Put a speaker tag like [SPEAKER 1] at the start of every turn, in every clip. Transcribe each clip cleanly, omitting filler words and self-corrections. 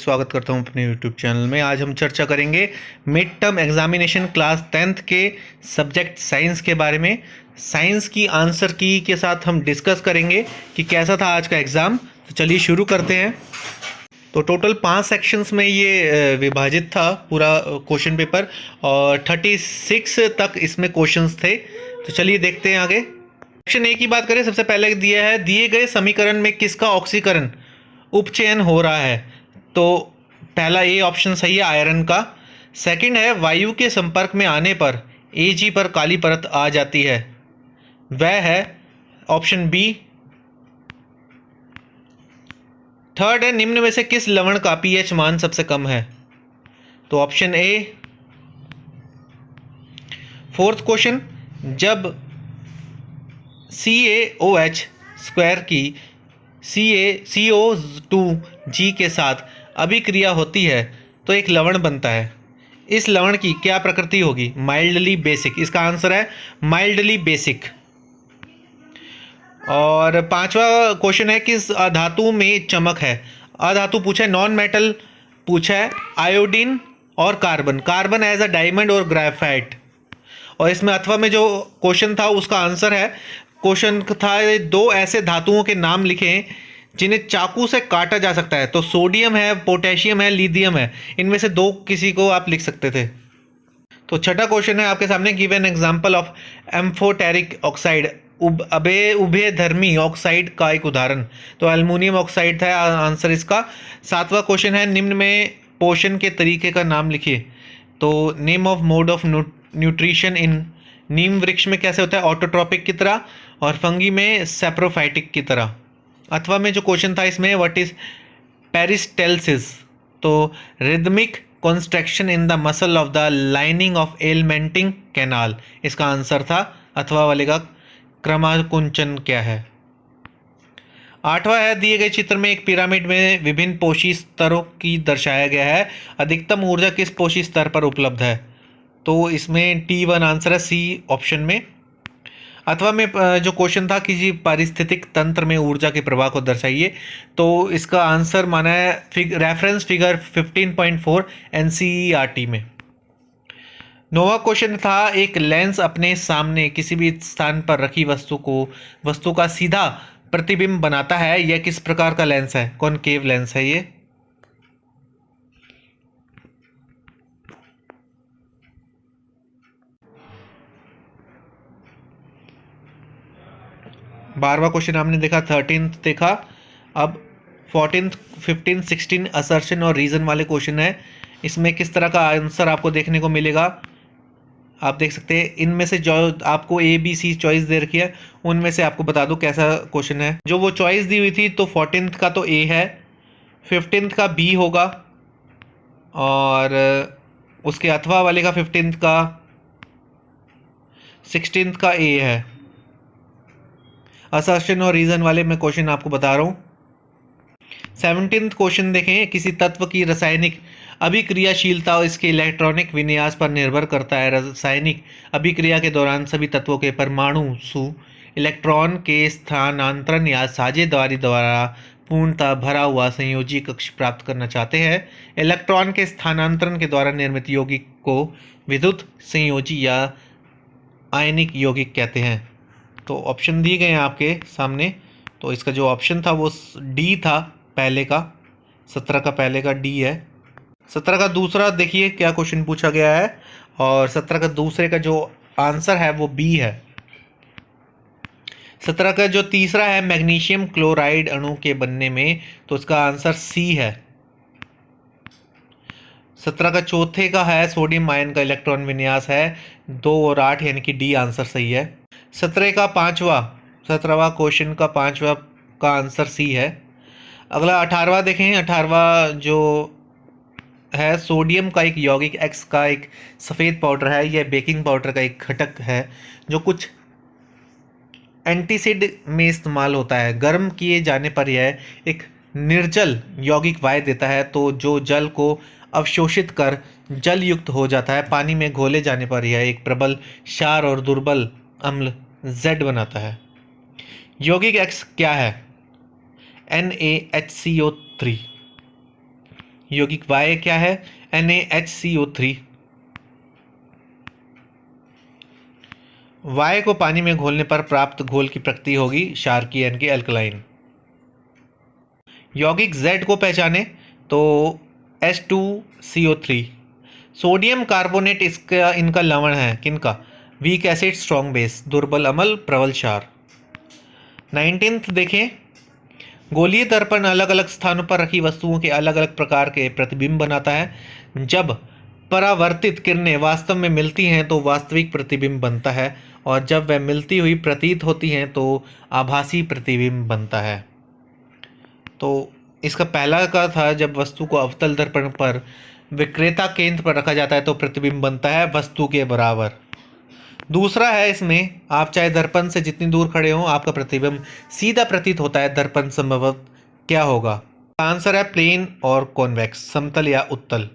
[SPEAKER 1] स्वागत करता हूं अपने YouTube चैनल में। आज हम चर्चा करेंगे mid term examination class 10th के सब्जेक्ट साइंस के बारे में। साइंस की आंसर की के साथ हम डिस्कस करेंगे कि कैसा था आज का एग्ज़ाम। तो चलिए शुरू करते हैं। तो टोटल 5 सेक्शंस में ये विभाजित था पूरा क्वेश्चन पेपर और 36 तक इसमें क्वेश्चंस थे। तो चलिए देखते हैं आगे। सेक्शन ए की बात करें, सबसे पहले दिया है दिए गए समीकरण में किसका ऑक्सीकरण उपचयन हो रहा है। तो पहला ए ऑप्शन सही है, आयरन का। सेकंड है वायु के संपर्क में आने पर Ag पर काली परत आ जाती है, वह है ऑप्शन बी। थर्ड है निम्न में से किस लवण का pH मान सबसे कम है, तो ऑप्शन ए। फोर्थ क्वेश्चन, जब CaOH स्क्वायर की CO2G के साथ अभिक्रिया होती है तो एक लवण बनता है। इस लवण की क्या प्रकृति होगी, माइल्डली बेसिक। इसका आंसर है माइल्डली बेसिक। और पांचवा क्वेश्चन है किस धातु में चमक है। अधातु पूछा है, नॉन मेटल पूछा है, आयोडीन और carbon. Carbon as a diamond और ग्रेफाइट। और इसमें अथवा में जो क्वेश्चन था उसका आंसर है, क्वेश्चन था दो ऐसे धातुओं के नाम लिखें जिन्हें चाकू से काटा जा सकता है। तो सोडियम है, पोटेशियम है, लिथियम है। इनमें से दो किसी को आप लिख सकते थे। तो छठा क्वेश्चन है आपके सामने, give an example of amphoteric oxide, उभयधर्मी ऑक्साइड का एक उदाहरण। तो एल्युमिनियम ऑक्साइड था आंसर इसका। सातवां क्वेश्चन है निम्न में पोषण के तरीके का नाम लिखिए। तो name of mode of nutrition in, नीम वृक्ष में कैसे होता है, ऑटोट्रॉपिक की तरह, और फंगी में सैप्रोफाइटिक की तरह। अथवा में जो क्वेश्चन था इसमें व्हाट इज पेरिस्टेल्सिस, तो rhythmic construction in the muscle of the lining of alimentary canal. इसका आंसर था अथवा वाले का क्रमाकुंचन क्या है। आठवां है दिए गए चित्र में एक पिरामिड में विभिन्न पोषी स्तरों की दर्शाया गया है, अधिकतम ऊर्जा किस पोषी स्तर पर उपलब्ध है। तो इसमें T1 आंसर है, सी ऑप्शन में। अथवा में जो क्वेश्चन था कि जी पारिस्थितिक तंत्र में ऊर्जा के प्रवाह को दर्शाइए, तो इसका आंसर माना है रेफरेंस फिगर 15.4 NCERT में। नौवां क्वेश्चन था एक लेंस अपने सामने किसी भी स्थान पर रखी वस्तु का सीधा प्रतिबिंब बनाता है, यह किस प्रकार का लेंस है, कॉनकेव लेंस है ये। 12वां क्वेश्चन आपने देखा, 13th देखा। अब 14th 15th 16 असर्शन और रीजन वाले क्वेश्चन है। इसमें किस तरह का आंसर आपको देखने को मिलेगा, आप देख सकते हैं। इनमें से जो आपको ABC चॉइस दे रखी है उनमें से आपको बता दो कैसा क्वेश्चन है। जो वो चॉइस दी हुई थी, तो 14th का तो A है, 15th का B होगा, और उसके अथवा वाले का 15th का, 16th का A है। असर्शन और रीजन वाले मैं क्वेश्चन आपको बता रहा हूँ। 17th क्वेश्चन देखें, किसी तत्व की रासायनिक अभिक्रियाशीलता और इसके इलेक्ट्रॉनिक विन्यास पर निर्भर करता है। रासायनिक अभिक्रिया के दौरान सभी तत्वों के परमाणु इलेक्ट्रॉन के स्थानांतरण या साझेदारी द्वारा पूर्णतः भरा हुआ संयोजी कक्ष प्राप्त करना चाहते हैं। इलेक्ट्रॉन के स्थानांतरण के द्वारा निर्मित यौगिक को विद्युत संयोजी या आयनिक यौगिक कहते हैं। तो ऑप्शन दिए गए हैं आपके सामने। तो इसका जो ऑप्शन था वो डी था पहले का, 17 का पहले का डी है। 17 का दूसरा देखिए क्या क्वेश्चन पूछा गया है, और 17 का दूसरे का जो आंसर है वो बी है। 17 का जो तीसरा है मैग्नीशियम क्लोराइड अणु के बनने में, तो उसका आंसर सी है। 17 का चौथे का है सोडियम आयन का इलेक्ट्रॉन विन्यास है 2 और 8, यानी कि डी आंसर सही है। 17वां क्वेश्चन का पांचवा का आंसर सी है। अगला 18वां देखें। 18वां जो है सोडियम का एक यौगिक एक्स का एक सफ़ेद पाउडर है, यह बेकिंग पाउडर का एक घटक है जो कुछ एंटीसिड में इस्तेमाल होता है। गर्म किए जाने पर यह एक निर्जल यौगिक वायु देता है, तो जो जल को अवशोषित कर जल युक्त हो जाता है। पानी में घोले जाने पर यह एक प्रबल क्षार और दुर्बल अम्ल Z बनाता है। यौगिक X क्या है, NaHCO3। यौगिक Y क्या है? NaHCO3। Y को पानी में घोलने पर प्राप्त घोल की प्रकृति होगी क्षारकीय यानी कि अल्कलाइन। यौगिक Z को पहचाने तो H2CO3। सोडियम कार्बोनेट इसका इनका लवण है, किनका? वीक एसिड, स्ट्रॉन्ग बेस, दुर्बल अम्ल, प्रबल क्षार। 19th देखें, गोलीय दर्पण अलग अलग स्थानों पर रखी वस्तुओं के अलग अलग प्रकार के प्रतिबिंब बनाता है। जब परावर्तित किरणें वास्तव में मिलती हैं तो वास्तविक प्रतिबिंब बनता है, और जब वह मिलती हुई प्रतीत होती हैं तो आभासी प्रतिबिंब बनता है। तो इसका पहला का था, जब वस्तु को अवतल दर्पण पर विक्रेता केंद्र पर रखा जाता है तो प्रतिबिंब बनता है वस्तु के बराबर। दूसरा है, इसमें आप चाहे दर्पण से जितनी दूर खड़े हों आपका प्रतिबिंब सीधा प्रतीत होता है। दर्पण संभवतः क्या होगा? आंसर है प्लेन और कॉन्वेक्स, समतल या उत्तल।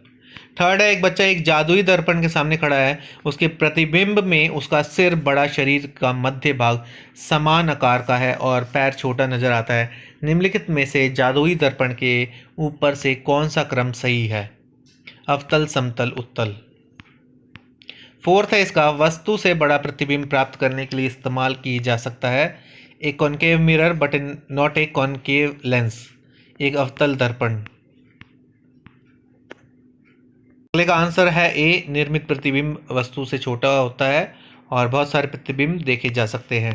[SPEAKER 1] थर्ड है, एक बच्चा एक जादुई दर्पण के सामने खड़ा है, उसके प्रतिबिंब में उसका सिर बड़ा, शरीर का मध्य भाग समान आकार का है और पैर छोटा नजर आता है। निम्नलिखित में से जादुई दर्पण के ऊपर से कौन सा क्रम सही है? अवतल, समतल, उत्तल। फोर्थ है इसका, वस्तु से बड़ा प्रतिबिंब प्राप्त करने के लिए इस्तेमाल की जा सकता है ए concave mirror but not a concave lens, एक अवतल दर्पण। अगले का आंसर है ए, निर्मित प्रतिबिंब वस्तु से छोटा होता है और बहुत सारे प्रतिबिंब देखे जा सकते हैं।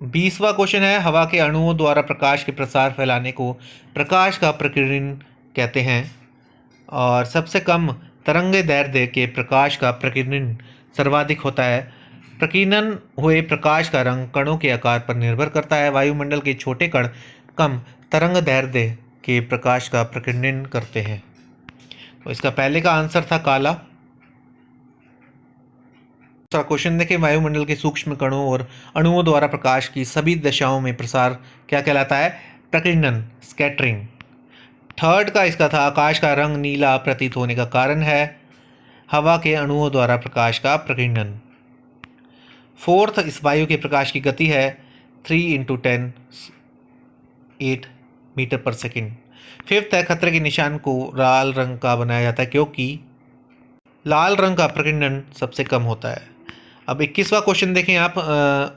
[SPEAKER 1] 20वां क्वेश्चन है, हवा के अणुओं द्वारा प्रकाश के प्रसार फैलाने को प्रकाश का प्रकीर्णन कहते हैं, और सबसे कम तरंग दैर्ध्य के प्रकाश का प्रकीर्णन सर्वाधिक होता है। प्रकीर्णन हुए प्रकाश का रंग कणों के आकार पर निर्भर करता है। वायुमंडल के छोटे कण कम तरंग दैर्ध्य के प्रकाश का प्रकीर्णन करते हैं। तो इसका पहले का आंसर था काला। दूसरा क्वेश्चन देखें, वायुमंडल के सूक्ष्म कणों और अणुओं द्वारा प्रकाश की सभी दिशाओं में प्रसार क्या कहलाता है? प्रकीर्णन, स्कैटरिंग। थर्ड का इसका था, आकाश का रंग नीला प्रतीत होने का कारण है हवा के अणुओं द्वारा प्रकाश का प्रकीर्णन। फोर्थ, इस वायु के प्रकाश की गति है 3 × 10 8 मीटर पर सेकेंड। फिफ्थ है, खतरे के निशान को लाल रंग का बनाया जाता है क्योंकि लाल रंग का प्रकीर्णन सबसे कम होता है। अब 21वां क्वेश्चन देखें आप,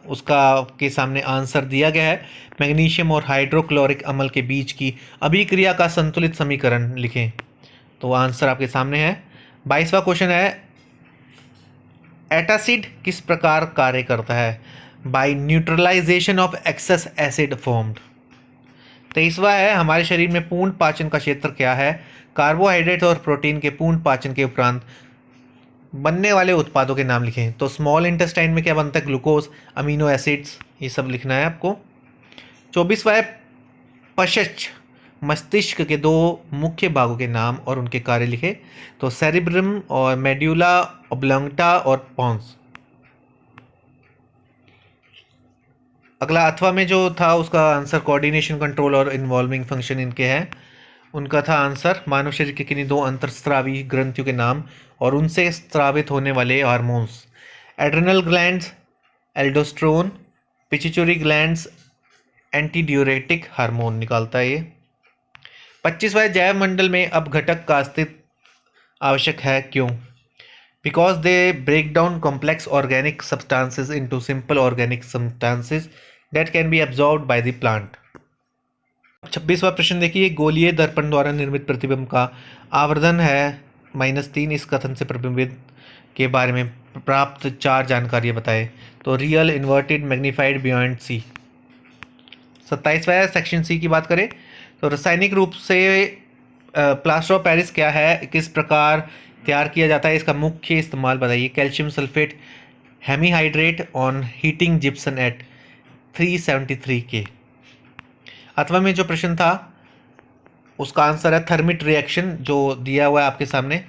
[SPEAKER 1] उसका के सामने आंसर दिया गया है। मैग्नीशियम और हाइड्रोक्लोरिक अम्ल के बीच की अभिक्रिया का संतुलित समीकरण लिखें। तो आंसर आपके सामने है। 22वां क्वेश्चन है, एटासिड किस प्रकार कार्य करता है? By neutralization of excess acid formed. 23वां है, हमारे शरीर में पूर्ण पाचन का क्षेत्र क्या है? कार्बोहाइड्रेट और प्रोटीन के पूर्ण पाचन के उपरांत बनने वाले उत्पादों के नाम लिखें। तो स्मॉल इंटेस्टाइन में क्या बनता है? ग्लूकोज, अमीनो एसिड्स, ये सब लिखना है आपको। 24वां है, पश्च मस्तिष्क के दो मुख्य भागों के नाम और उनके कार्य लिखे। तो सेरिब्रम और मेड्यूला ऑब्लांगटा और पॉन्स। अगला 8वां में जो था उसका आंसर कोऑर्डिनेशन, कंट्रोल और इन्वॉल्विंग फंक्शन इनके हैं। उनका था आंसर मानव शरीर के किन्हीं 2 अंतर्स्रावी ग्रंथियों के नाम और उनसे स्रावित होने वाले hormones. Adrenal glands, aldosterone, pituitary glands antidiuretic hormone निकालता है ये। 25वां, जैव मंडल में अपघटक का अस्तित्व आवश्यक है, क्यों? Because they break down complex organic substances into simple organic substances that can be absorbed by the plant. 26वां प्रश्न देखिए, गोलीय दर्पण द्वारा निर्मित प्रतिबिंब का आवर्धन है -3। इस कथन से प्रतिबिंब के बारे में प्राप्त 4 जानकारियाँ बताएं। तो real, inverted, magnified, beyond C. 27वां सेक्शन सी की बात करें तो रासायनिक रूप से प्लास्टर ऑफ पेरिस क्या है, किस प्रकार तैयार किया जाता है, इसका मुख्य इस्तेमाल बताइए। Calcium sulphate hemihydrate on heating gypsum at 373 K। 8वां में जो प्रश्न था उसका आंसर है थर्मिट रिएक्शन, जो दिया हुआ है आपके सामने।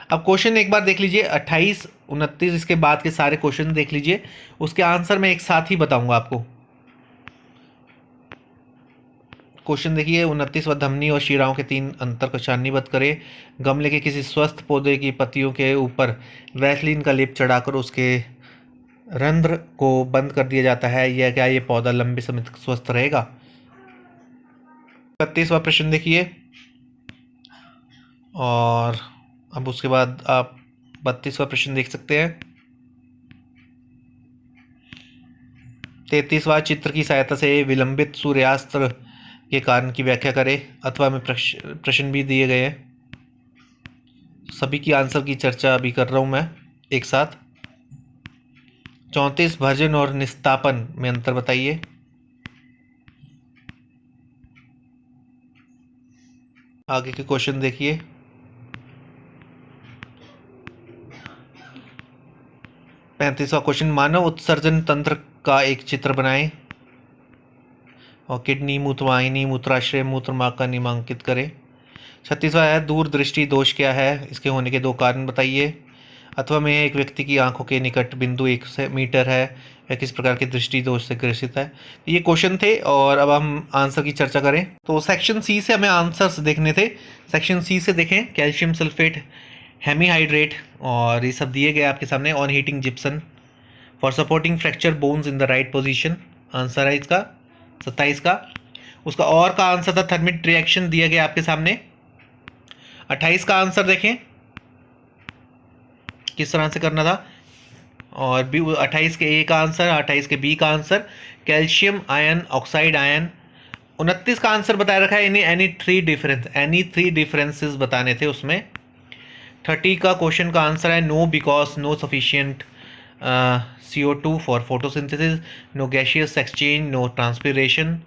[SPEAKER 1] अब क्वेश्चन एक बार देख लीजिए, 28, 29, इसके बाद के सारे क्वेश्चन देख लीजिए, उसके आंसर मैं एक साथ ही बताऊंगा आपको। क्वेश्चन देखिए 29वां, धमनी और शिराओं के 3 अंतर को सारणीबद्ध करें। गमले के किसी स्वस्थ पौधे की पत्तियों के ऊपर वैसलीन का लेप चढ़ाकर उसके रंध्र को बंद कर दिया जाता है, यह क्या ये पौधा लंबे समय तक स्वस्थ रहेगा? 32वां प्रश्न देखिए, और अब उसके बाद आप 32वां प्रश्न देख सकते हैं। 33वां चित्र की सहायता से विलंबित सूर्यास्त के कारण की व्याख्या करें। अथवा में प्रश्न भी दिए गए हैं, सभी की आंसर की चर्चा अभी कर रहा हूं मैं एक साथ। 34 भर्जन और निस्तापन में अंतर बताइए। आगे के क्वेश्चन देखिए। 35वां क्वेश्चन, मानव उत्सर्जन तंत्र का एक चित्र बनाएं और किडनी, मूत्रवाहिनी, मूत्राशय, मूत्रमार्ग का नामांकित करें। 36वां है, दूरदृष्टि दोष क्या है, इसके होने के 2 कारण बताइए। अथवा में एक व्यक्ति की आंखों के निकट बिंदु 1 मीटर है, या किस प्रकार के दृष्टि दोष से ग्रसित है। ये क्वेश्चन थे और अब हम आंसर की चर्चा करें। तो सेक्शन सी से हमें आंसर्स देखने थे। सेक्शन सी से देखें, कैल्शियम सल्फेट, हेमीहाइड्रेट, और ये सब दिए गए आपके सामने। On heating Gipson for supporting fracture bones in the right position, answer है इसका 27 का। उसका और का आंसर था थर्मिट रिएक्शन, दिया गया आपके सामने। 28 का आंसर देखें किस तरह से करना था, और बी 28 के ए का आंसर, 28 के बी का answer calcium ion oxide ion. 29 का आंसर बताया रखा है एनी थ्री डिफरेंसेस बताने थे उसमें। 30 का क्वेश्चन का आंसर है no because no sufficient CO2 for photosynthesis, no gaseous exchange, no transpiration.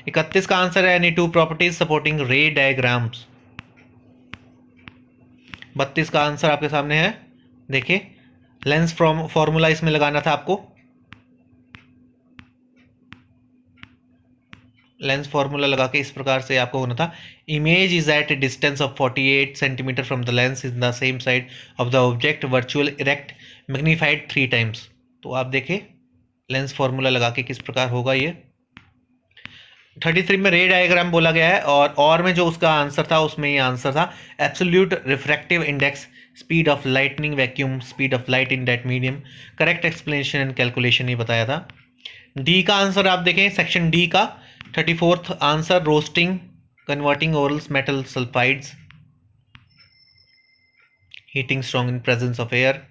[SPEAKER 1] 31 का आंसर है any 2 properties supporting ray diagrams. 32 का आंसर आपके सामने है, देखिए लेंस फॉर्मूला इसमें लगाना था आपको। लेंस फॉर्मूला लगा के इस प्रकार से आपको होना था, image is at a distance of 48 centimetre from the lens in the same side of the object, virtual erect magnified 3 times. तो आप देखें लेंस फॉर्मूला लगा के किस प्रकार होगा ये। 33 में रे डायग्राम बोला गया है, और में जो उसका आंसर था उसमें ये आंसर था absolute refractive index, speed of light in vacuum, speed of light in that medium. Correct explanation and calculation ही बताया था। डी का आंसर आप देखें सेक्शन डी का 34th answer, roasting converting ores metal sulphides, heating strong in presence of air.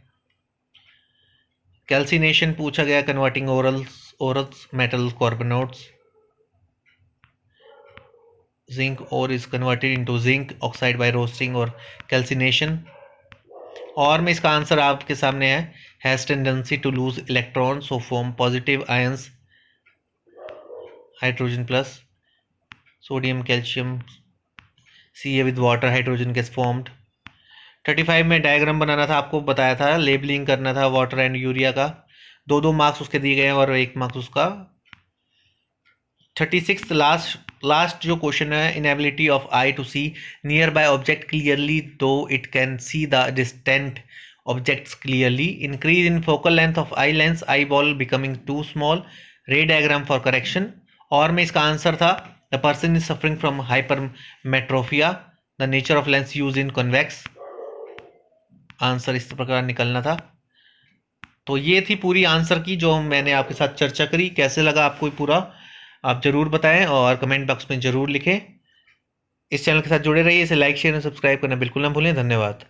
[SPEAKER 1] Calcination पूछा गया, converting ores metal carbonates. Zinc ore is converted into zinc oxide by roasting और calcination. और में इसका answer आपके सामने has tendency to lose electron so form positive ions, hydrogen plus, sodium calcium Ca with water, hydrogen gas formed. 35 में diagram बनाना था, आपको बताया था लेबलिंग करना था वाटर एंड यूरिया का। 2 मार्क्स उसके दिए गए हैं और 1 मार्क्स उसका। 36 लास्ट जो क्वेश्चन है, inability of eye to see nearby object clearly though it can see the distant objects clearly, increase in focal length of eye lens, eye ball becoming too small, ray diagram for correction. और में इसका answer था the person is suffering from hypermetropia, the nature of lens use in convex. Answer इस प्रकार निकलना था। तो ये थी पूरी आंसर की जो मैंने आपके साथ चर्चा करी। कैसे लगा आपको पूरा, आप जरूर बताएं और कमेंट बॉक्स में जरूर लिखें। इस चैनल के साथ जुड़े रहिए, इसे लाइक शेयर और सब्सक्राइब करना बिल्कुल ना भूलें। धन्यवाद।